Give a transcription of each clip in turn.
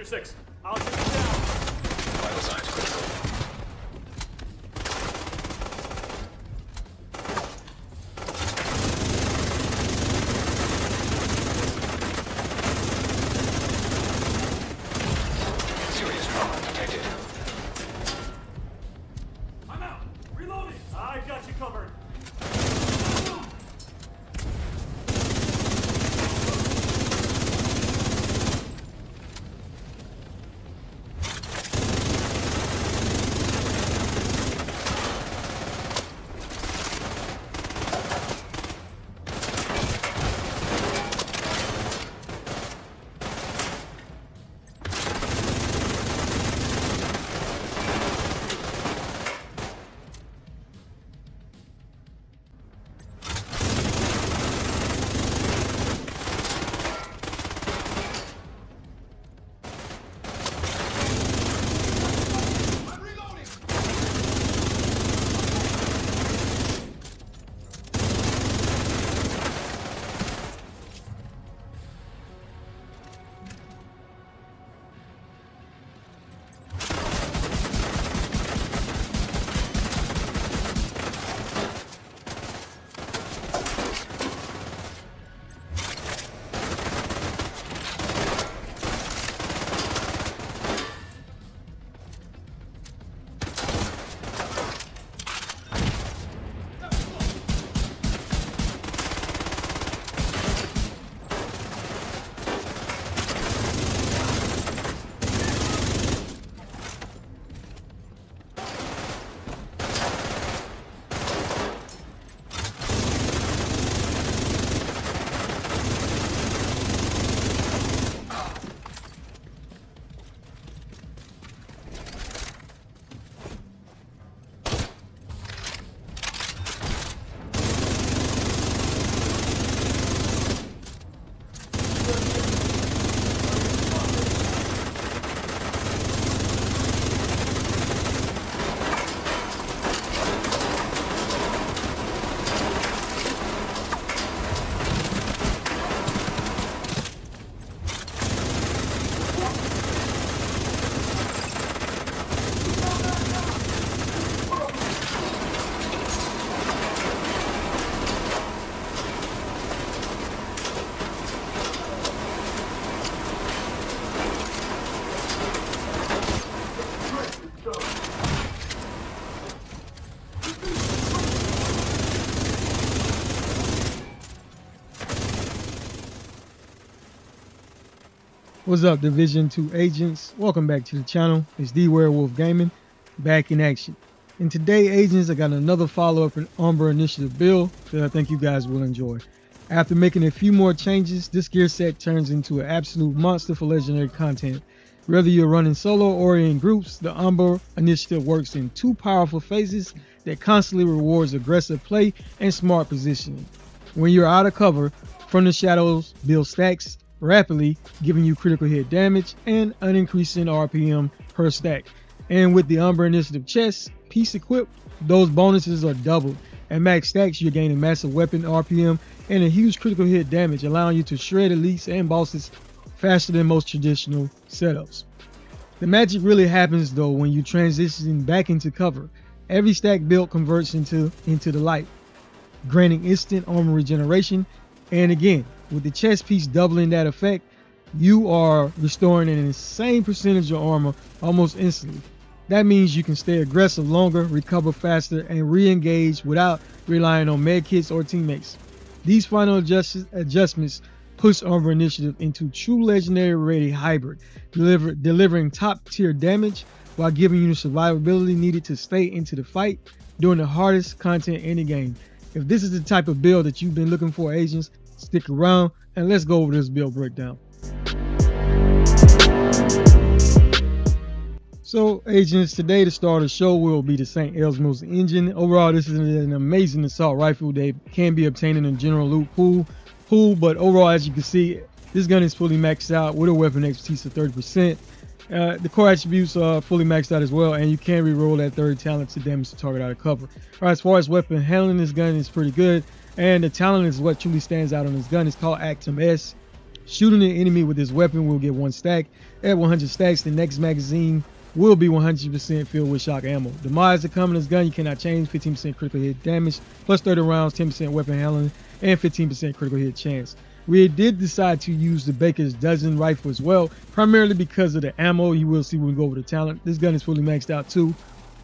Sector 6. I'll shoot you down. Vital signs critical. Serious trauma detected. I'm out. Reloading. I got you covered. What's up, Division 2 agents? Welcome back to the channel. It's D Werewolf Gaming, back in action. And today, agents, I got another follow-up in Umbra Initiative build that I think you guys will enjoy. After making a few more changes, this gear set turns into an absolute monster for legendary content. Whether you're running solo or in groups, the Umbra Initiative works in two powerful phases that constantly rewards aggressive play and smart positioning. When you're out of cover, From the Shadows build stacks rapidly, giving you critical hit damage and an increase in RPM per stack. And with the Umbra Initiative chest piece equipped, those bonuses are doubled. At max stacks, you're gaining massive weapon RPM and a huge critical hit damage, allowing you to shred elites and bosses faster than most traditional setups. The magic really happens though when you transition back into cover. Every stack built converts into the light, granting instant armor regeneration. And again, with the chest piece doubling that effect, you are restoring an insane percentage of armor almost instantly. That means you can stay aggressive longer, recover faster, and re-engage without relying on medkits or teammates. These final adjustments push Umbra Initiative into true legendary ready hybrid, delivering top tier damage while giving you the survivability needed to stay into the fight during the hardest content in the game. If this is the type of build that you've been looking for, agents, stick around and let's go over this build breakdown. So agents, today to start the show will be the St. Elsmo's engine. Overall, this is an amazing assault rifle that can be obtained in a general loot pool, but overall, as you can see, this gun is fully maxed out with a weapon expertise of 30%. The core attributes are fully maxed out as well, and you can reroll that third talent to damage the target out of cover. All right, as far as weapon handling, this gun is pretty good, and the talent is what truly stands out on this gun. It's called Actum S. Shooting an enemy with this weapon will get 1 stack. At 100 stacks, the next magazine will be 100% filled with shock ammo. The mods that come in this gun you cannot change. 15% critical hit damage, plus 30 rounds, 10% weapon handling, and 15% critical hit chance. We did decide to use the Baker's Dozen rifle as well, primarily because of the ammo. You will see when we go over the talent. This gun is fully maxed out too,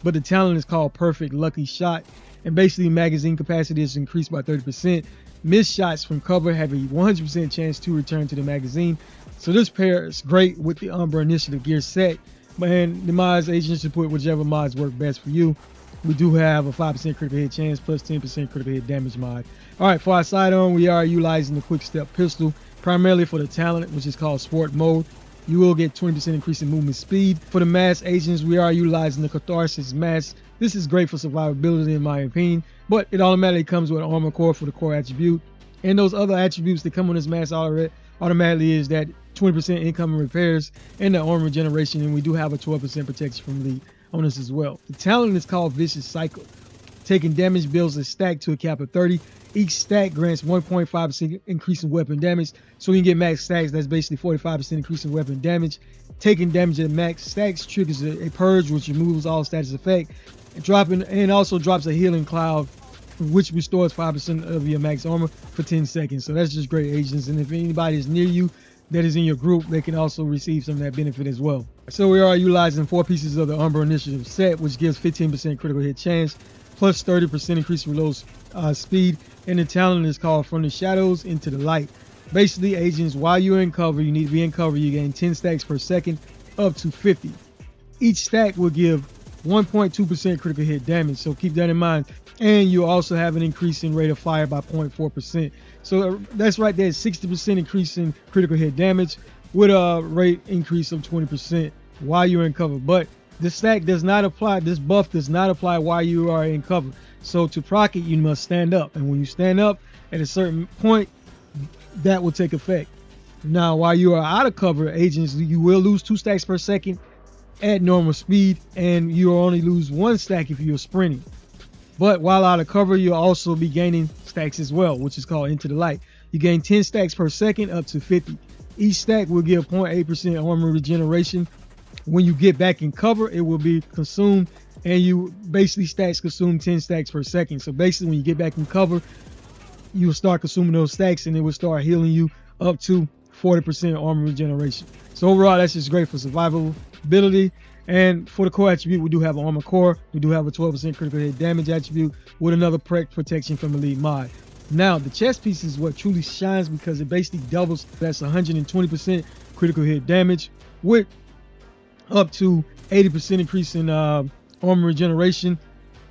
but the talent is called Perfect Lucky Shot, and basically magazine capacity is increased by 30%. Missed shots from cover have a 100% chance to return to the magazine. So this pairs great with the Umbra Initiative gear set. And the mods agents should put whichever mods work best for you. We do have a 5% critical hit chance plus 10% critical hit damage mod. All right, for our sidearm, we are utilizing the quick step pistol primarily for the talent, which is called sport mode. You will get 20% increase in movement speed. For the mask agents, we are utilizing the catharsis mask. This is great for survivability in my opinion, but it automatically comes with an armor core for the core attribute. And those other attributes that come on this mask automatically is that 20% incoming repairs and the armor regeneration, and we do have a 12% protection from lead on this as well. The talent is called Vicious Cycle. Taking damage builds a stack to a cap of 30. Each stack grants 1.5% increase in weapon damage. So you can get max stacks, that's basically 45% increase in weapon damage. Taking damage at max stacks triggers a purge, which removes all status effect. And also drops a healing cloud, which restores 5% of your max armor for 10 seconds. So that's just great agents. And if anybody is near you that is in your group, they can also receive some of that benefit as well. So we are utilizing 4 pieces of the Umbra Initiative set, which gives 15% critical hit chance, plus 30% increase reload speed, and the talent is called From the Shadows into the Light. Basically, agents, while you're in cover, you need to be in cover, you gain 10 stacks per second, up to 50. Each stack will give 1.2% critical hit damage, so keep that in mind. And you also have an increase in rate of fire by 0.4%. So that's right there, 60% increase in critical hit damage with a rate increase of 20% while you're in cover. But this stack does not apply, this buff does not apply while you are in cover. So to proc it, you must stand up. And when you stand up at a certain point, that will take effect. Now, while you are out of cover, agents, you will lose 2 stacks per second at normal speed, and you will only lose 1 stack if you're sprinting. But while out of cover, you'll also be gaining stacks as well, which is called Into the Light. You gain 10 stacks per second up to 50. Each stack will give 0.8% armor regeneration. When you get back in cover, it will be consumed, and you basically stacks consume 10 stacks per second. So basically, when you get back in cover, you will start consuming those stacks, and it will start healing you up to 40% armor regeneration. So overall, that's just great for survivability. And for the core attribute, we do have an armor core. We do have a 12% critical hit damage attribute with another protection from the lead mod. Now, the chest piece is what truly shines because it basically doubles. That's 120% critical hit damage with up to 80% increase in armor regeneration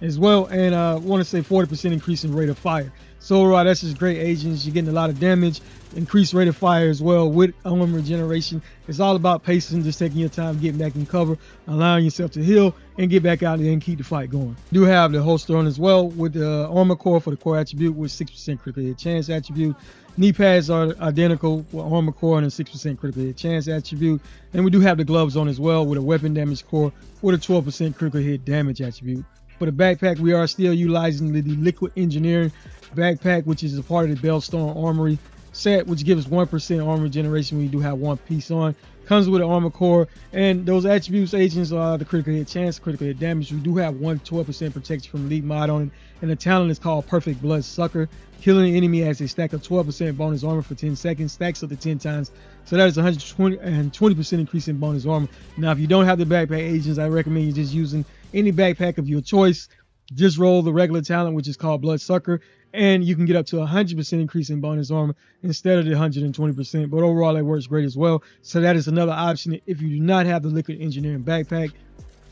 as well. And I want to say 40% increase in rate of fire. So overall, that's just great agents. You're getting a lot of damage, increased rate of fire as well with armor regeneration. It's all about pacing, just taking your time, getting back in cover, allowing yourself to heal and get back out there and keep the fight going. You do have the holster on as well with the armor core for the core attribute with 6% critical hit chance attribute. Knee pads are identical with armor core and a 6% critical hit chance attribute. And we do have the gloves on as well with a weapon damage core with a 12% critical hit damage attribute. For the backpack, we are still utilizing the liquid engineering backpack, which is a part of the Bellstone Armory set, which gives 1% armor regeneration when you do have 1 piece on. Comes with an armor core, and those attributes agents are the critical hit chance, critical hit damage. We do have 12% protection from elite mod on it, and the talent is called Perfect Blood Sucker. Killing an enemy as a stack of 12% bonus armor for 10 seconds, stacks up to 10 times. So that is 120% increase in bonus armor. Now, if you don't have the backpack agents, I recommend you just using any backpack of your choice. Just roll the regular talent, which is called Blood Sucker, and you can get up to 100% increase in bonus armor instead of the 120%. But overall, that works great as well. So that is another option if you do not have the liquid engineering backpack.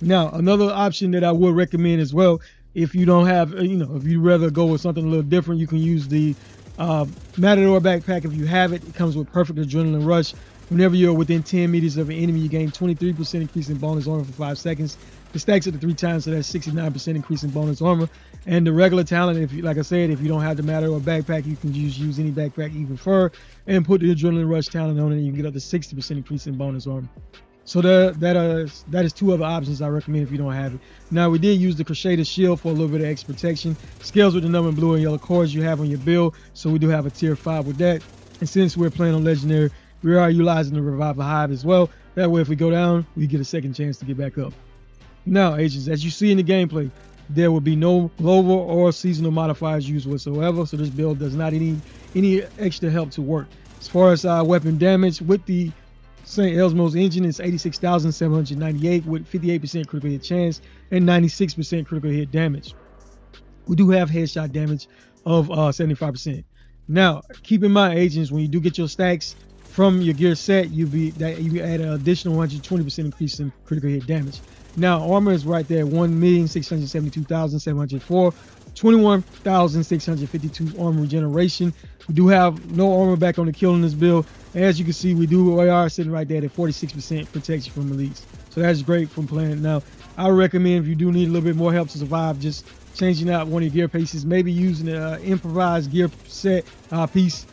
Now, another option that I would recommend as well, if you don't have, if you rather go with something a little different, you can use the Matador backpack. If you have it, it comes with perfect adrenaline rush. Whenever you're within 10 meters of an enemy, you gain 23% increase in bonus armor for 5 seconds. It stacks it to 3 times, so that's 69% increase in bonus armor. And the regular talent, if you, like I said, if you don't have the Matador backpack, you can just use any backpack you prefer and put the adrenaline rush talent on it, and you can get up to 60% increase in bonus armor. So that is 2 other options I recommend if you don't have it. Now, we did use the Crusader Shield for a little bit of extra protection. Scales with the number blue and yellow cords you have on your build, so we do have a tier 5 with that. And since we're playing on Legendary, We are utilizing the revival hive as well. That way, if we go down, we get a second chance to get back up. Now, agents, as you see in the gameplay, there will be no global or seasonal modifiers used whatsoever, so this build does not need any extra help to work. As far as weapon damage, with the St. Elmo's engine, it's 86,798 with 58% critical hit chance and 96% critical hit damage. We do have headshot damage of 75%. Now, keep in mind, agents, when you do get your stacks from your gear set, you add an additional 120% increase in critical hit damage. Now, armor is right there, 1,672,704, 21,652 armor regeneration. We do have no armor back on the kill in this build. As you can see, we are sitting right there at 46% protection from elites. So that's great from playing. Now, I would recommend if you do need a little bit more help to survive, just changing out one of your gear pieces, maybe using an improvised gear set piece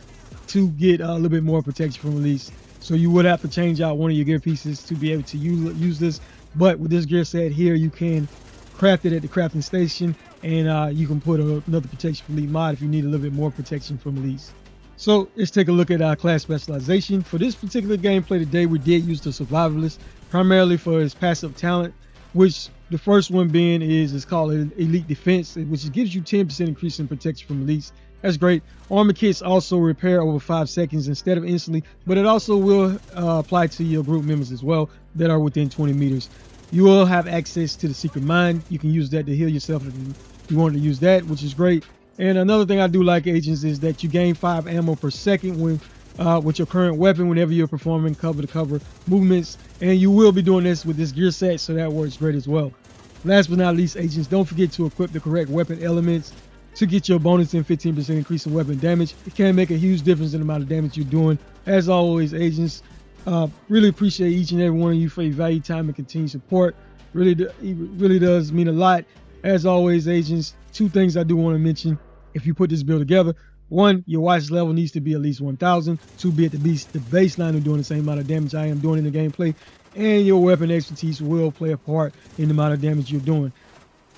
to get a little bit more protection from elites. So you would have to change out one of your gear pieces to be able to use this. But with this gear set here, you can craft it at the crafting station, and you can put another protection from elite mod if you need a little bit more protection from elites. So let's take a look at our class specialization. For this particular gameplay today, we did use the survivalist primarily for his passive talent, which the first one being is called elite defense, which gives you 10% increase in protection from elites. That's great. Armor kits also repair over 5 seconds instead of instantly, but it also will apply to your group members as well that are within 20 meters. You will have access to the secret mine. You can use that to heal yourself if you want to use that, which is great. And another thing I do like, agents, is that you gain 5 ammo per second with your current weapon whenever you're performing cover-to-cover movements. And you will be doing this with this gear set, so that works great as well. Last but not least, agents, don't forget to equip the correct weapon elements to get your bonus and 15% increase in weapon damage. It can make a huge difference in the amount of damage you're doing. As always, agents, really appreciate each and every one of you for your valued time and continued support. It really does mean a lot. As always, agents, 2 things I do want to mention if you put this build together. 1, your watch level needs to be at least 1,000. 2, be at the baseline of doing the same amount of damage I am doing in the gameplay. And your weapon expertise will play a part in the amount of damage you're doing.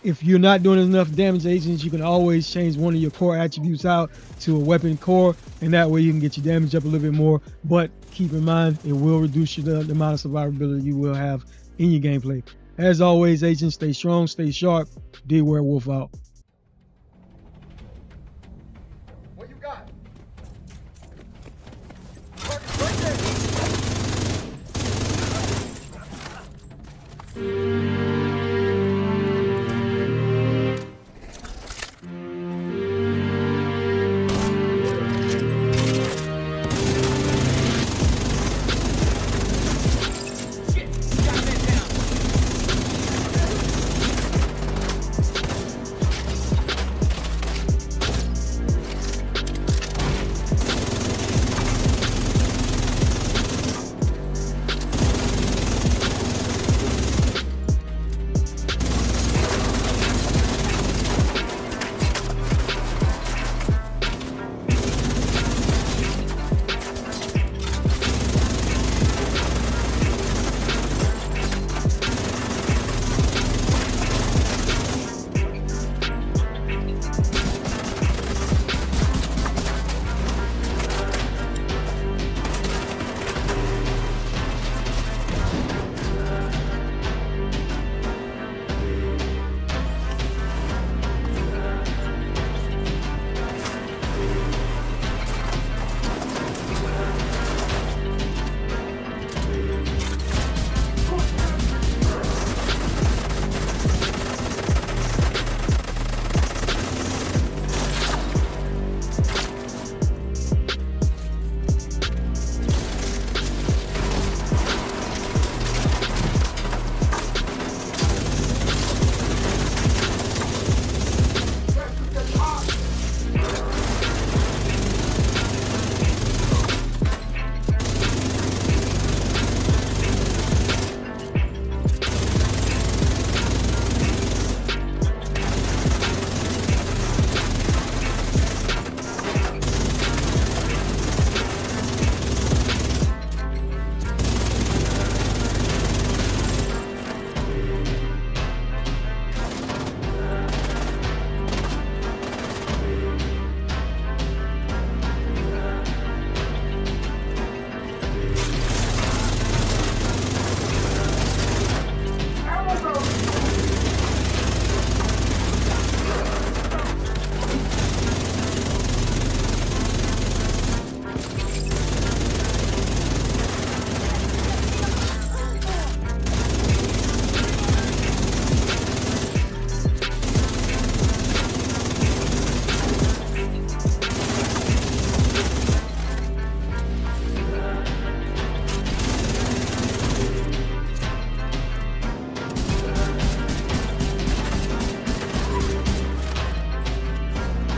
If you're not doing enough damage, agents, you can always change one of your core attributes out to a weapon core, and that way you can get your damage up a little bit more. But keep in mind, it will reduce the amount of survivability you will have in your gameplay. As always, agents, stay strong, stay sharp. D Werewolf out.